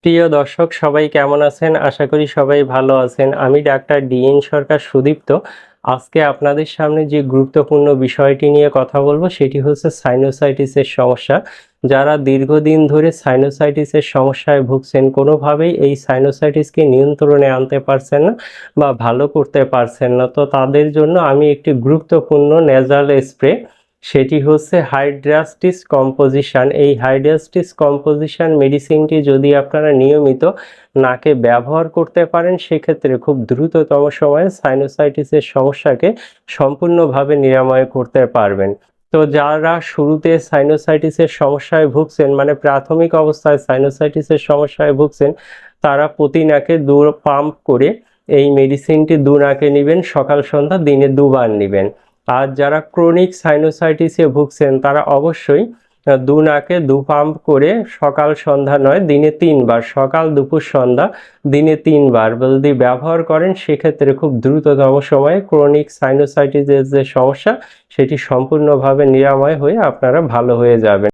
প্রিয় দর্শক সবাই কেমন আছেন? আশা করি সবাই ভালো আছেন। আমি ডাক্তার ডিএন সরকার সুদীপ্ত। আজকে আপনাদের সামনে যে গুরুত্বপূর্ণ বিষয়টি নিয়ে কথা বলবো সেটি হচ্ছে সাইনোসাইটিসের সমস্যা। যারা দীর্ঘদিন ধরে সাইনোসাইটিসের সমস্যায় ভুগছেন, কোনোভাবেই এই সাইনোসাইটিসকে নিয়ন্ত্রণে আনতে পারছেন না বা ভালো করতে পারছেন না, তো তাদের জন্য আমি একটি গুরুত্বপূর্ণ ন্যাজাল স্প্রে, সেটি হচ্ছে হাইড্রাস্টিস কম্পোজিশন। এই হাইড্রাস্টিস কম্পোজিশন মেডিসিনটি যদি আপনারা নিয়মিত নাকে ব্যবহার করতে পারেন, সেক্ষেত্রে খুব দ্রুততম সময়ে সাইনোসাইটিসের সমস্যাকে সম্পূর্ণভাবে নিরাময় করতে পারবেন। তো যারা শুরুতে সাইনোসাইটিসের সমস্যায় ভুগছেন, মানে প্রাথমিক অবস্থায় সাইনোসাইটিসের সমস্যায় ভুগছেন, তারা প্রতি নাকে 2 পাম্প করে এই মেডিসিনটি 2 নাকে নেবেন, সকাল সন্ধ্যা দিনে 2 বার নেবেন। আর যারা ক্রনিক সাইনোসাইটিসে ভুগছেন তারা অবশ্যই 2 নাকে 2 পাম্প করে সকাল সন্ধ্যা নয়, দিনে 3 বার, সকাল দুপুর সন্ধ্যা দিনে 3 বার যদি ব্যবহার করেন, সেক্ষেত্রে খুব দ্রুততম সময়ে ক্রনিক সাইনোসাইটিসের যে সমস্যা সেটি সম্পূর্ণভাবে নিরাময় হয়ে আপনারা ভালো হয়ে যাবেন।